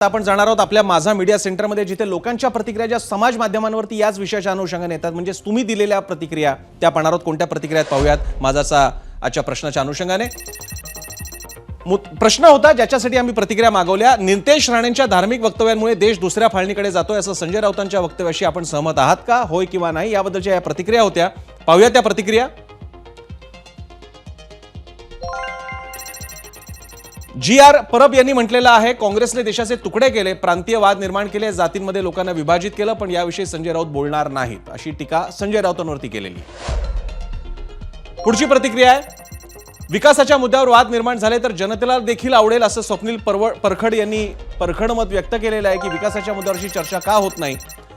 आपण जाणार आहोत आपल्या माझा मीडिया सेंटरमध्ये, जिथे लोकांच्या प्रतिक्रिया ज्या समाज माध्यमांवरती याच विषयाच्या अनुषंगाने येतात, म्हणजे तुम्ही दिलेल्या प्रतिक्रिया त्या पाहणार आहोत. कोणत्या प्रतिक्रिया पाहूयात माझाचा आजच्या प्रश्नाच्या अनुषंगाने. प्रश्न होता ज्याच्यासाठी आम्ही प्रतिक्रिया मागवल्या. नितेश राणेंच्या धार्मिक वक्तव्यांमुळे देश दुसऱ्या फाळणीकडे जातोय असं संजय राऊतांच्या वक्तव्याशी आपण सहमत आहात का, होय किंवा नाही, याबद्दलच्या या प्रतिक्रिया होत्या. पाहूया त्या प्रतिक्रिया. जी.आर. परब यांनी म्हटलेलं आहे, काँग्रेसने देशाचे तुकडे केले, प्रांतीय वाद निर्माण केले, जातींमध्ये लोकांना विभाजित केलं, पण याविषयी संजय राऊत बोलणार नाहीत, अशी टीका संजय राऊतांवरती केलेली. पुढची प्रतिक्रिया आहे, विकासाच्या मुद्द्यावर वाद निर्माण झाले तर जनतेला देखील आवडेल असं स्वप्नील परखड यांनी परखड मत व्यक्त केलेलं आहे की विकासाच्या मुद्द्यावरची चर्चा का होत नाही.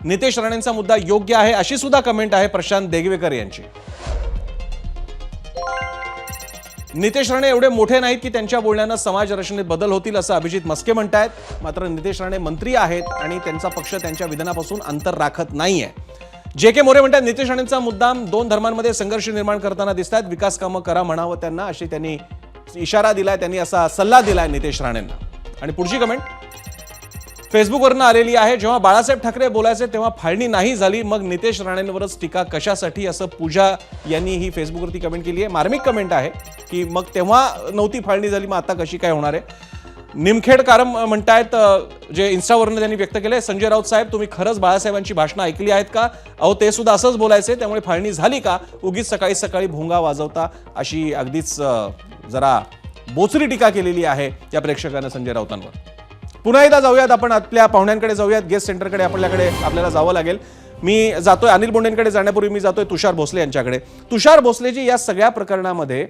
नितेश राणेंचा मुद्दा योग्य आहे अशी सुद्धा कमेंट आहे प्रशांत देगवेकर यांची. नितेश राणे एवढे मोठे नाहीत की त्यांच्या बोलण्यानं समाज रचनेत बदल होतील असं अभिजित मस्के म्हणतायत. मात्र नितेश राणे मंत्री आहेत आणि त्यांचा पक्ष त्यांच्या विधानापासून अंतर राखत नाहीये. जे.के. मोरे म्हणतात नितेश राणेंचा मुद्दाम दोन धर्मांमध्ये संघर्ष निर्माण करताना दिसतात, विकास कामं करा म्हणावं त्यांना, अशी त्यांनी इशारा दिलाय, त्यांनी असा सल्ला दिलाय नितेश राणेंना. आणि पुढची कमेंट फेसबुकवरनं आलेली आहे, जेव्हा बाळासाहेब ठाकरे बोलायचे तेव्हा फाळणी नाही झाली, मग नितेश राणेंवरच टीका कशासाठी, असं पूजा यांनी ही फेसबुकवरती कमेंट केली आहे. मार्मिक कमेंट आहे की मग तेव्हा नव्हती फाळणी झाली, मग आता कशी काय होणार आहे. निमखेडकर म्हणतायत, जे इन्स्टावरनं त्यांनी व्यक्त केलंय, संजय राऊत साहेब तुम्ही खरंच बाळासाहेबांची भाषणं ऐकली आहेत का, अहो ते सुद्धा असंच बोलायचे, त्यामुळे फाळणी झाली का, उगीच सकाळी सकाळी भोंगा वाजवता, अशी अगदीच जरा बोचरी टीका केलेली आहे या प्रेक्षकांना संजय राऊतांवर. पुन्हा एकदा जाऊयात आपण आपल्या पाहुण्यांकडे, जाऊयात गेस्ट सेंटरकडे. आपल्याला जावं लागेल. मी जातोय अनिल बोंडेंकडे जाण्यापूर्वी मी जातोय तुषार भोसले यांच्याकडे. तुषार भोसलेजी, या सगळ्या प्रकरणामध्ये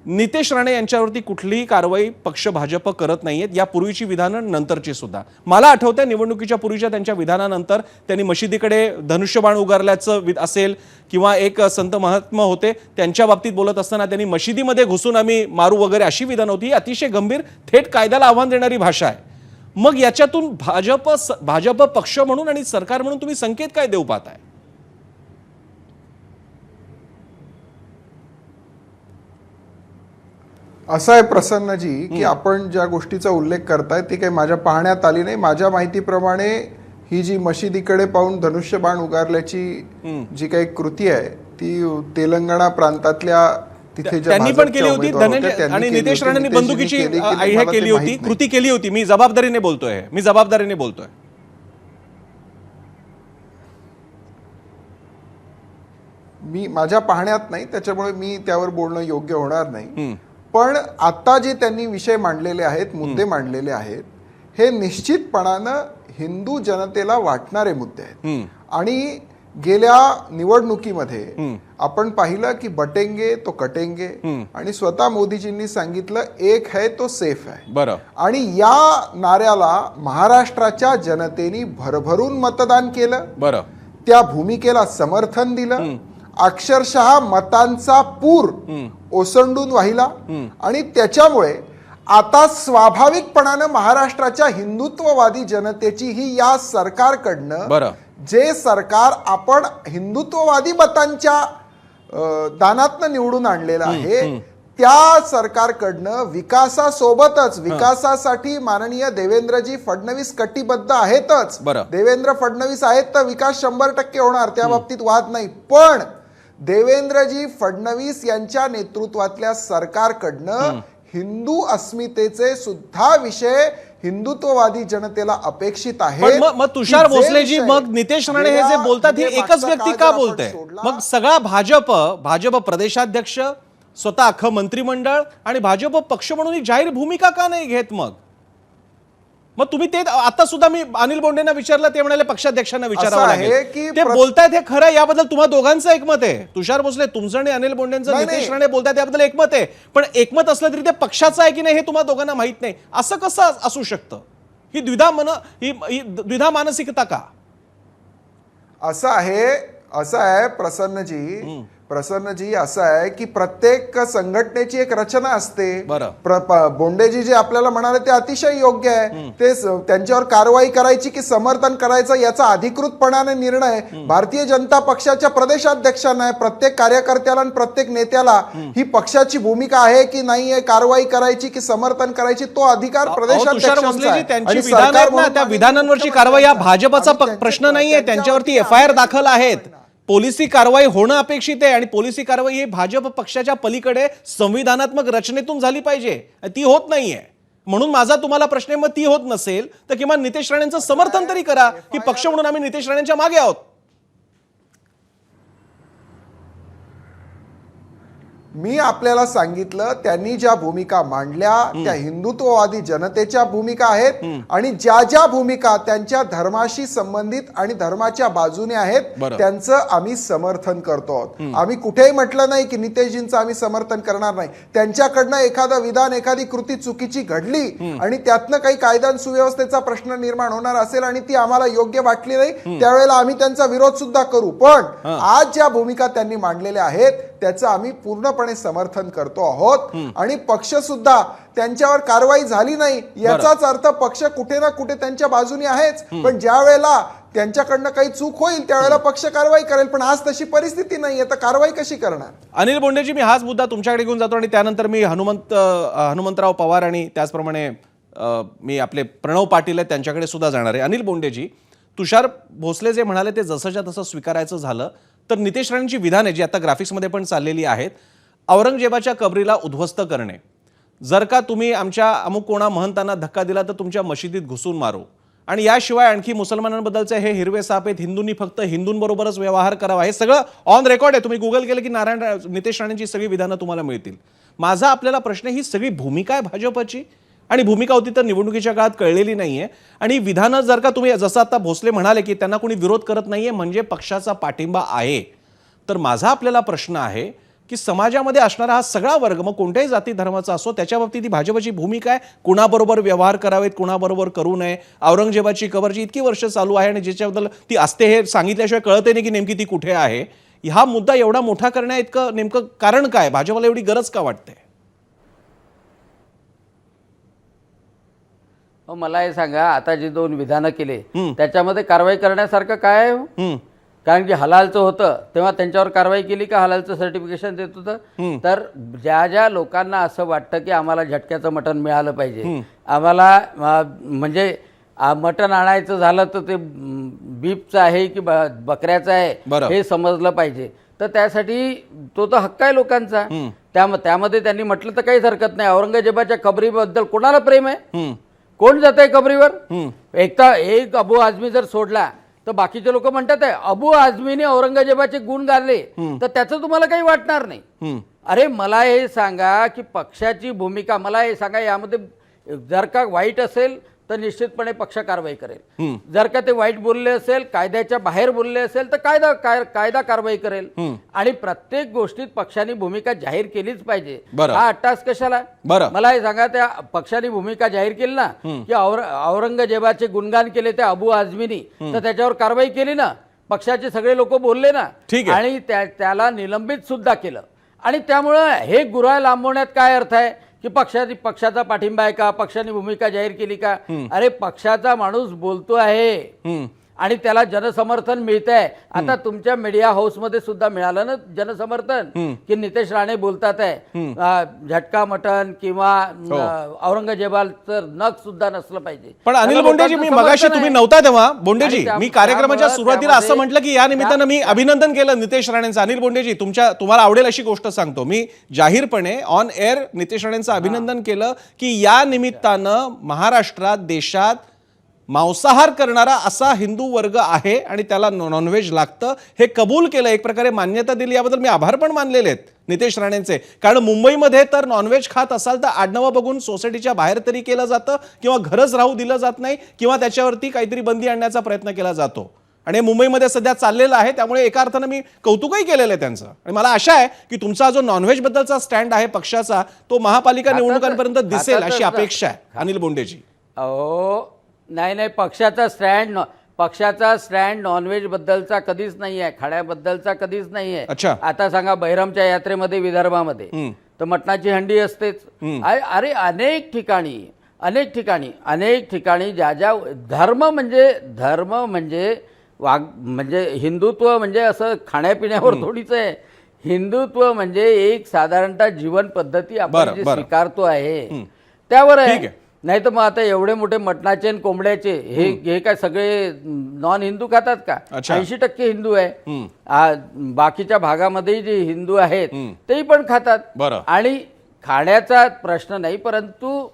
नितेश राणे यांच्यावरती कुठलीही कारवाई पक्ष भाजप करत नाहीयेत, यापूर्वीची विधानं नंतरची सुद्धा. मला आठवतंय निवडणुकीच्या पूर्वीच्या त्यांच्या विधानानंतर त्यांनी मशिदीकडे धनुष्यबाण उगारल्याचं असेल, किंवा एक संत महात्मा होते त्यांच्या बाबतीत बोलत असताना त्यांनी मशिदीमध्ये घुसून आम्ही मारू वगैरे अशी विधान होती. अतिशय गंभीर, थेट कायद्याला आव्हान देणारी भाषा आहे. मग याच्यातून भाजप पक्ष म्हणून आणि सरकार म्हणून तुम्ही संकेत काय देऊ पाहताय? असं आहे प्रसन्नजी की आपण ज्या गोष्टीचा उल्लेख करताय ती काही माझ्या पाहण्यात आली नाही. माझ्या माहितीप्रमाणे ही जी मशिदीकडे पाहून धनुष्यबाण उगारल्याची जी काही कृती आहे ती तेलंगणा प्रांतातल्या तिथे त्यांनी पण केली होती. आणि नितेश राणेंनी बंदुकीची आयडिया केली होती, कृती केली होती. मी जबाबदारीने बोलतोय. मी माझ्या पाहण्यात नाही, त्याच्यामुळे मी त्यावर बोलणं योग्य होणार नाही. पण आता जे त्यांनी विषय मांडलेले आहेत, मुद्दे मांडलेले आहेत, हे निश्चितपणानं हिंदू जनतेला वाटणारे मुद्दे आहेत. आणि गेल्या निवडणुकीमध्ये आपण पाहिलं की बटेंगे तो कटेंगे, आणि स्वतः मोदीजींनी सांगितलं एक है तो सेफ है. बरं. आणि या नाऱ्याला महाराष्ट्राच्या जनतेने भरभरून मतदान केलं. बरं. त्या भूमिकेला समर्थन दिलं. अक्षरशः मतांचा पूर ओसंडून वाहिला. आणि त्याच्यामुळे आता स्वाभाविकपणानं महाराष्ट्राच्या हिंदुत्ववादी जनतेची ही या सरकारकडनं, जे सरकार आपण हिंदुत्ववादी मतांच्या दानातनं निवडून आणलेलं आहे, त्या सरकारकडनं विकासासोबतच, विकासासाठी माननीय देवेंद्रजी फडणवीस कटिबद्ध आहेतच. देवेंद्र फडणवीस आहेत तर विकास 100% होणार, त्या बाबतीत वाद नाही. पण देवेंद्रजी फडणवीस यांच्या नेतृत्वातल्या सरकारकडनं हिंदू अस्मितेचे सुद्धा विषय हिंदुत्ववादी जनतेला अपेक्षित आहे. मग तुषार भोसलेजी, मग नितेश राणे हे जे बोलतात हे एकच व्यक्ती का बोलतंय? मग सगळा भाजप प्रदेशाध्यक्ष, स्वतः अख्खं मंत्रिमंडळ आणि भाजप पक्ष म्हणून ही जाहीर भूमिका का नाही घेत? मग तुम्ही ते आता सुद्धा मी अनिल बोंडेंना विचारलं, ते म्हणाले पक्षाध्यक्षांना विचारावं लागेल. ते बोलतायत हे खरं, याबद्दल तुम्हा दोघांचं एकमत आहे. तुषार भोसले तुमचं आणि अनिल बोंडेंचं, नितेश राणे बोलतायत याबद्दल एकमत आहे. पण एकमत असलं तरी ते पक्षाचं आहे की नाही हे तुम्हा दोघांना माहित नाही. असं कसं असू शकतं? ही द्विधा मानसिकता का? असं आहे प्रसन्नजी, प्रसन्नजी असं आहे की प्रत्येक संघटनेची एक रचना असते. बरं. बोंडेजी जे आपल्याला म्हणाले ते अतिशय योग्य आहे. ते त्यांच्यावर कारवाई करायची की समर्थन करायचं याचा अधिकृतपणाने निर्णय भारतीय जनता पक्षाच्या प्रदेशाध्यक्षांना आहे. प्रत्येक कार्यकर्त्याला आणि प्रत्येक नेत्याला ही पक्षाची भूमिका आहे की नाही आहे, कारवाई करायची की समर्थन करायची, तो अधिकार प्रदेशाध्यक्षांचा आहे. त्यांची विधान आहेत ना, त्या विधानांवरची कारवाई हा भाजपचा प्रश्न नाहीये. त्यांच्यावरती FIR दाखल आहेत. पोलिसी कारवाई होणं अपेक्षित आहे आणि पोलिसी कारवाई ही भाजप पक्षाच्या पलीकडे संविधानात्मक रचनेतून झाली पाहिजे. ती होत नाहीये. म्हणून माझा तुम्हाला प्रश्न आहे, मग ती होत नसेल तर किमान नितेश राणेंचं समर्थन तरी करा की पक्ष म्हणून आम्ही नितेश राणेंच्या मागे आहोत. मी आपल्याला सांगितलं त्यांनी ज्या भूमिका मांडल्या त्या हिंदुत्ववादी जनतेच्या भूमिका आहेत आणि ज्या ज्या भूमिका त्यांच्या धर्माशी संबंधित आणि धर्माच्या बाजूने आहेत त्यांचं आम्ही समर्थन करतो आहोत. आम्ही कुठेही म्हटलं नाही की नितेशजींचं आम्ही समर्थन करणार नाही. त्यांच्याकडनं एखादं विधान, एखादी कृती चुकीची घडली आणि त्यातनं काही कायदा आणि सुव्यवस्थेचा प्रश्न निर्माण होणार असेल आणि ती आम्हाला योग्य वाटली नाही त्यावेळेला आम्ही त्यांचा विरोध सुद्धा करू. पण आज ज्या भूमिका त्यांनी मांडलेल्या आहेत त्याचं आम्ही पूर्णपणे समर्थन करतो आहोत आणि पक्ष सुद्धा त्यांच्यावर कारवाई झाली नाही याचाच अर्थ पक्ष कुठे ना कुठे त्यांच्या बाजूने आहेच. पण ज्या वेळेला त्यांच्याकडनं काही चूक होईल त्यावेळेला पक्ष कारवाई करेल. पण आज तशी परिस्थिती नाही, तर कारवाई कशी करणार? अनिल बोंडेजी, मी हाच मुद्दा तुमच्याकडे घेऊन जातो आणि त्यानंतर मी हनुमंतराव पवार आणि त्याचप्रमाणे मी आपले प्रणव पाटील आहेत त्यांच्याकडे सुद्धा जाणार आहे. अनिल बोंडेजी, तुषार भोसले जे म्हणाले ते जसंच्या तसं स्वीकारायचं झालं तर नितेश राणेंची विधाने जी आता ग्राफिक्समध्ये पण चाललेली आहेत, औरंगजेबाच्या कबरीला उद्ध्वस्त करणे, जर का तुम्ही आमच्या अमुक कोणा महंतांना धक्का दिला तर तुमच्या मशिदीत घुसून मारू, आणि याशिवाय आणखी मुसलमानांबद्दलचे हे हिरवे साप आहेत, हिंदूंनी फक्त हिंदूंबरोबरच व्यवहार करावा, हे सगळं ऑन रेकॉर्ड आहे. तुम्ही गुगल केलं की नितेश राणेंची सगळी विधानं तुम्हाला मिळतील. माझा आपल्याला प्रश्न, ही सगळी भूमिका आहे भाजपची आणि भूमिका होती तर निवडणुकीच्या काळात कळलेली नाहीये. आणि विधानं जर का तुम्ही जसं आता भोसले म्हणाले की त्यांना कोणी विरोध करत नाहीये म्हणजे पक्षाचा पाठिंबा आहे, तर माझा आपल्याला प्रश्न आहे की समाजामध्ये असणारा हा सगळा वर्ग, मग कोणत्याही जाती धर्माचा असो, त्याच्या बाबतीत ही भाजपची भूमिका आहे. कुणाबरोबर व्यवहार करावेत, कुणाबरोबर करू नये. औरंगजेबाची कबरची इतकी वर्ष चालू आहे आणि ज्याच्याबद्दल ती असते हे सांगितल्याशिवाय कळते नाही की नेमकी ती कुठे आहे. हा मुद्दा एवढा मोठा करण्या इतकं नेमकं कारण काय? भाजपला एवढी गरज का वाटते? मला हे सांगा, आता जी 2 विधानं केले त्याच्यामध्ये कारवाई करण्यासारखं काय आहे? कारण की हलालचं होतं तेव्हा त्यांच्यावर कारवाई केली का? हलालचं सर्टिफिकेशन देत होतं. तर ज्या ज्या लोकांना असं वाटतं की आम्हाला झटक्याचं मटण मिळालं पाहिजे, आम्हाला म्हणजे मटण आणायचं झालं तर ते बीफचं आहे की बकऱ्याचं आहे हे समजलं पाहिजे, तर त्यासाठी तो तर हक्क आहे लोकांचा. त्यामध्ये त्यांनी म्हटलं तर काहीच हरकत नाही. औरंगजेबाच्या कबरीबद्दल कोणाला प्रेम आहे? कोण जात आहे कबरीवर? एक अबू आझमी जर सोडला तर बाकीचे लोक म्हणतात आहे अबू आझमीने औरंगजेबाचे गुण गाले, तर त्याचं तुम्हाला काही वाटणार नाही. अरे मला हे सांगा की पक्षाची भूमिका, मला हे सांगा यामध्ये जर का वाईट असेल तर निश्चितपणे पक्ष कारवाई करेल. जर का ते वाईट बोलले असेल, कायद्याच्या बाहेर बोलले असेल तर कायदा कारवाई करेल. आणि प्रत्येक गोष्टीत पक्षाने भूमिका जाहीर केलीच पाहिजे. हा अट्टास कशाला? मला हे सांगा, त्या पक्षाने भूमिका जाहीर केली ना की औरंगजेबाचे गुणगान केले त्या अबू आझमीनी, तर त्याच्यावर कारवाई केली ना, पक्षाचे सगळे लोक बोलले ना, आणि त्याला निलंबित सुद्धा केलं. आणि त्यामुळं हे गुऱ्हाळ लांबवण्यात काय अर्थ आहे की पक्षाचा पाठिंबा आहे का, पक्षाने भूमिका जाहीर केली का? अरे पक्षाचा माणूस बोलतो आहे आणि त्याला जनसमर्थन मिळतंय. आता तुमच्या मीडिया हाऊसमध्ये सुद्धा मिळालं ना जनसमर्थन की नितेश राणे बोलतात आहे झटका मटण किंवा औरंगजेबाचं नख सुद्धा नसलं पाहिजे. पण अनिल बोंडेजी, मी मगाशी तुम्ही नव्हता तेव्हा बोंडेजी, मी कार्यक्रमाच्या सुरुवातीला असं म्हटलं की या निमित्तानं मी अभिनंदन केलं नितेश राणेंचं. अनिल बोंडेजी, तुम्हाला आवडेल अशी गोष्ट सांगतो, मी जाहीरपणे ऑन एअर नितेश राणेंचं अभिनंदन केलं की या निमित्तानं महाराष्ट्रात, देशात मांसाहार करणारा असा हिंदू वर्ग आहे आणि त्याला नॉनव्हेज लागतं हे कबूल केलं, एक प्रकारे मान्यता दिली. याबद्दल मी आभार पण मानलेले आहेत नितेश राणेंचे. कारण मुंबईमध्ये तर नॉनव्हेज खात असाल तर आडनावं बघून सोसायटीच्या बाहेर तरी केलं जातं किंवा घरच राहू दिलं जात नाही किंवा त्याच्यावरती काहीतरी बंदी आणण्याचा प्रयत्न केला जातो. आणि मुंबईमध्ये सध्या चाललेलं आहे, त्यामुळे एका अर्थानं मी कौतुकही केलेलं आहे त्यांचं. आणि मला आशा आहे की तुमचा जो नॉनव्हेज बद्दलचा स्टँड आहे पक्षाचा तो महापालिका निवडणुकांपर्यंत दिसेल अशी अपेक्षा आहे. अनिल बोंडेजी, नाही, पक्षाचा स्टँड पक्षाचा स्टँड नॉनव्हेज बद्दलचा कधीच नाही आहे, खाण्याबद्दलचा कधीच नाही अच्छा. आहे. आता सांगा बहिरमच्या यात्रेमध्ये विदर्भामध्ये तर मटणाची हंडी असतेच. अरे अनेक ठिकाणी ज्या ज्या धर्म म्हणजे म्हणजे हिंदुत्व म्हणजे असं खाण्यापिण्यावर थोडीच आहे. हिंदुत्व म्हणजे एक साधारणतः जीवन पद्धती आपण जे स्वीकारतो आहे त्यावर आहे. नाही तर मग आता एवढे मोठे मटणाचे आणि कोंबड्याचे हे काय सगळे नॉन हिंदू खातात का? 80% हिंदू आहे. बाकीच्या भागामध्ये जे हिंदू आहेत तेही पण खातात. आणि खाण्याचा प्रश्न नाही, परंतु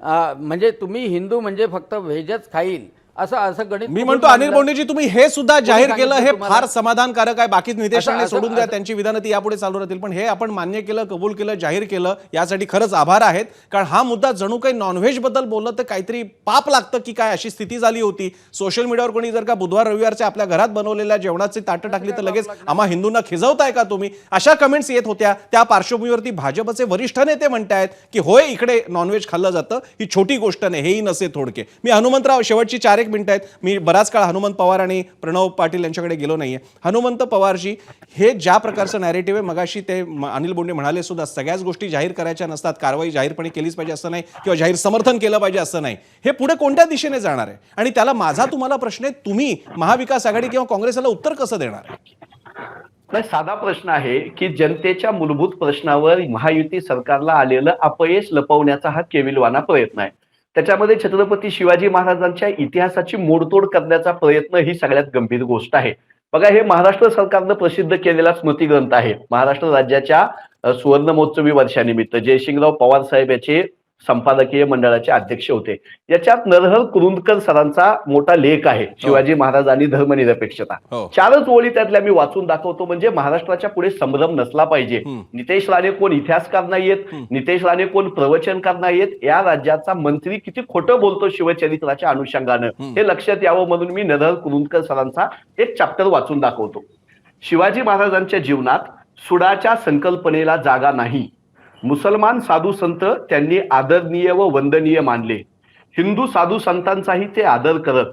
म्हणजे तुम्ही हिंदू म्हणजे फक्त व्हेजच खाईल असं गणित मी म्हणतो अनिल बोंडेजी, तुम्ही हे सुद्धा जाहीर केलं हे फार समाधानकारक आहे. बाकी नितेश राणे सोडून द्या, त्यांची विधानं ती यापुढे चालू राहतील, पण हे आपण मान्य केलं, कबूल केलं, जाहीर केलं, यासाठी खरंच आभार आहेत. कारण हा मुद्दा जणू काही नॉनव्हेज बद्दल बोललं तर काहीतरी पाप लागतं की काय, अशी स्थिती झाली होती. सोशल मीडियावर कोणी जर का बुधवार रविवारच्या आपल्या घरात बनवलेल्या जेवणाची ताटं टाकली तर लगेच आम्हा हिंदूंना खिजवताय का तुम्ही, अशा कमेंट्स येत होत्या. त्या पार्श्वभूमीवरती भाजपचे वरिष्ठ नेते म्हणतायत की होय इकडे नॉनव्हेज खाल्लं जातं, ही छोटी गोष्ट नाही, हेही नसे थोडके. मी हनुमंतराव, शेवटची 4-1 मिनिटं आहेत, मी बराच काळ हनुमंत पवार आणि प्रणव पाटील यांच्याकडे गेलो नाहीये. हनुमंत पवारजी, हे ज्या प्रकारचं नॅरेटिव्ह आहे, मगाशी ते अनिल बोंडे म्हणाले सुद्धा, सगळ्याच गोष्टी जाहीर करायच्या नसतात, कारवाई जाहीरपणे केलीच पाहिजे असं नाही, किंवा जाहीर समर्थन केलं पाहिजे असं नाही. हे पुढे कोणत्या दिशेने जाणार आहे? आणि त्याला माझा तुम्हाला प्रश्न आहे, तुम्ही महाविकास आघाडी किंवा काँग्रेसला उत्तर कसं देणार? नाही, साधा प्रश्न आहे की जनतेच्या मूलभूत प्रश्नावर महायुती सरकारला आलेलं अपयश लपवण्याचा हा केविलवाना प्रयत्न आहे. त्याच्यामध्ये छत्रपती शिवाजी महाराजांच्या इतिहासाची मोडतोड करण्याचा प्रयत्न ही सगळ्यात गंभीर गोष्ट आहे. बघा, हे महाराष्ट्र सरकारनं प्रसिद्ध केलेला स्मृतिग्रंथ आहे. महाराष्ट्र राज्याच्या सुवर्ण महोत्सवी वर्षानिमित्त जयसिंगराव पवार साहेब याचे संपादकीय मंडळाचे अध्यक्ष होते. याच्यात नरहर कुरुंदकर सरांचा मोठा लेख आहे, शिवाजी महाराज आणि धर्मनिरपेक्षता. 4च ओळी त्यातल्या मी वाचून दाखवतो, म्हणजे महाराष्ट्राच्या पुढे संभ्रम नसला पाहिजे. नितेश राणे कोण इतिहासकार नाहीयेत, नितेश राणे कोण प्रवचनकार नाहीयेत. या राज्याचा मंत्री किती खोटं बोलतो शिवचरित्राच्या अनुषंगानं हे लक्षात यावं म्हणून मी नरहर कुरुंदकर सरांचा एक चॅप्टर वाचून दाखवतो. शिवाजी महाराजांच्या जीवनात सुडाच्या संकल्पनेला जागा नाही. मुसलमान साधू संत त्यांनी आदरणीय व वंदनीय मानले. हिंदू साधू संतांचाही ते आदर करत.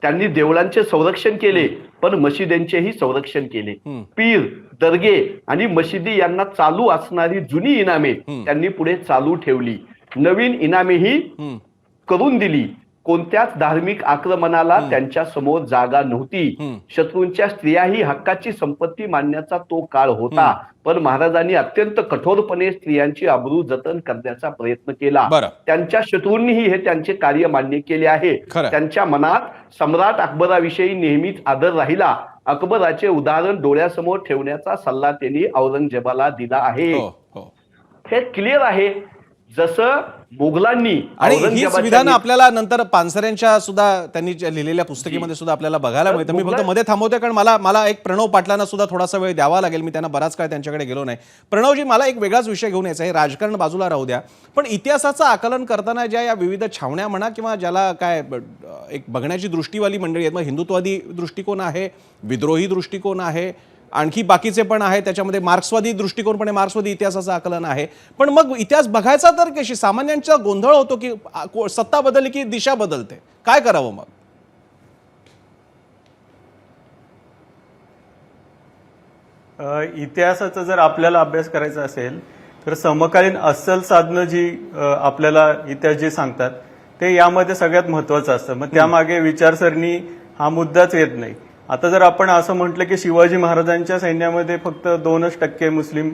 त्यांनी देवळांचे संरक्षण केले, पण मशिदींचेही संरक्षण केले. पीर, दर्गे आणि मशिदी यांना चालू असणारी जुनी इनामे त्यांनी पुढे चालू ठेवली. नवीन इनामेही करून दिली. कोणत्याच धार्मिक आक्रमणाला त्यांच्या समोर जागा नव्हती. शत्रूंच्या स्त्रियाही हक्काची संपत्ती मानण्याचा तो काळ होता, पण महाराजांनी अत्यंत कठोरपणे स्त्रियांची अब्रू जतन करण्याचा प्रयत्न केला. त्यांच्या शत्रूंनीही हे त्यांचे कार्य मान्य केले आहे. त्यांच्या मनात सम्राट अकबराविषयी नेहमीच आदर राहिला. अकबराचे उदाहरण डोळ्यासमोर ठेवण्याचा सल्ला त्यांनी औरंगजेबाला दिला आहे. हे क्लिअर आहे. जसं मोगलांनी, आणि हीच विधानं आपल्याला नंतर पानसरेंच्या सुद्धा त्यांनी लिहिलेल्या पुस्तकीमध्ये सुद्धा आपल्याला बघायला मिळतं. मी फक्त मध्ये थांबवते कारण मला एक प्रणव पाटलांना सुद्धा थोडासा वेळ द्यावा लागेल. मी त्यांना बराच काळ त्यांच्याकडे गेलो नाही. प्रणवजी, मला एक वेगळाच विषय घेऊन यायचा आहे. राजकारण बाजूला राहू द्या, पण इतिहासाचं आकलन करताना ज्या या विविध छावण्या म्हणा किंवा ज्याला काय एक बघण्याची दृष्टीवाली मंडळी आहेत, मग हिंदुत्ववादी दृष्टिकोन आहे, विद्रोही दृष्टिकोन आहे, आणखी बाकीचे पण आहे, त्याच्यामध्ये मार्क्सवादी दृष्टिकोन पण आहे, मार्क्सवादी इतिहासाचं आकलन आहे. पण मग इतिहास बघायचा तर कशी? सामान्यांचा गोंधळ होतो की सत्ता बदलली की दिशा बदलते, काय करावं मग? इतिहासाचा जर आपल्याला अभ्यास करायचा असेल तर समकालीन अस्सल साधनं जी आपल्याला इतिहास जे सांगतात ते यामध्ये सगळ्यात महत्वाचं असतं. मग त्यामागे विचारसरणी हा मुद्दाच येत नाही. आता जर आपण असं म्हटलं की शिवाजी महाराजांच्या सैन्यामध्ये फक्त 2% मुस्लिम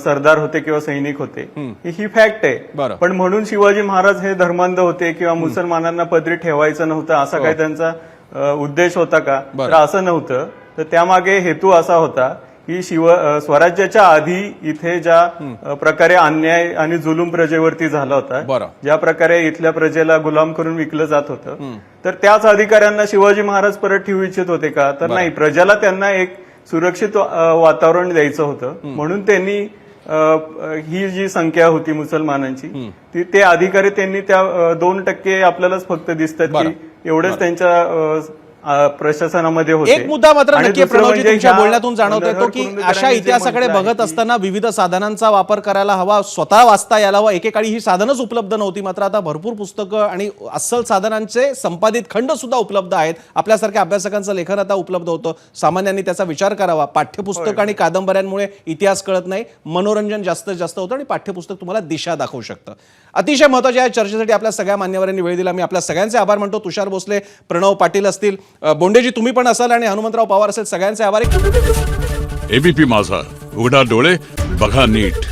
सरदार होते किंवा सैनिक होते, ही फॅक्ट आहे. पण म्हणून शिवाजी महाराज हे धर्मांध होते किंवा मुसलमानांना पदरी ठेवायचं नव्हतं असा काही त्यांचा उद्देश होता का? तर असं नव्हतं. तर त्यामागे हेतू असा होता की स्वराज्याच्या आधी इथे ज्या प्रकारे अन्याय आणि जुलूम प्रजेवरती झाला होता, ज्या प्रकारे इथल्या प्रजेला गुलाम करून विकलं जात होतं, तर त्याच अधिकाऱ्यांना शिवाजी महाराज परत ठेवू इच्छित होते का? तर नाही. प्रजेला त्यांना एक सुरक्षित वातावरण द्यायचं होतं, म्हणून त्यांनी ही जी संख्या होती मुसलमानांची ते अधिकारी त्यांनी त्या 2% आपल्यालाच फक्त दिसतात की एवढेच त्यांच्या प्रशासनामध्ये होते. एक मुद्दा मात्र आणि नक्की दुसरं प्रणवजी म्हणजे तुमच्या ह्या बोलण्यातून जाणवत येतो की नरहर अशा कुरुंदकरांनी जे इतिहासाकडे म्हटलं आहे बघत की असताना विविध साधनांचा वापर करायला हवा, स्वतः वाचता यायला हवा. एकेकाळी ही साधनच उपलब्ध नव्हती, मात्र आता भरपूर पुस्तकं आणि अस्सल साधनांचे संपादित खंड सुद्धा उपलब्ध आहेत. आपल्यासारख्या अभ्यासकांचं लेखन आता उपलब्ध होतं. सामान्यांनी त्याचा विचार करावा. पाठ्यपुस्तक आणि कादंबऱ्यांमुळे इतिहास कळत नाही, मनोरंजन जास्तीत जास्त होतं आणि पाठ्यपुस्तक तुम्हाला दिशा दाखवू शकतं. अतिशय महत्त्वाच्या या चर्चेसाठी आपल्या सगळ्या मान्यवरांनी वेळ दिला. मी आपल्या सगळ्यांचे आभार मानतो. तुषार भोसले, प्रणव पाटील असतील, बोंडेजी तुम्ही पण असाल आणि हनुमंतराव पवार असेल, सगळ्यांचे आभार. एबीपी माझा, उघडा डोळे बघा नीट.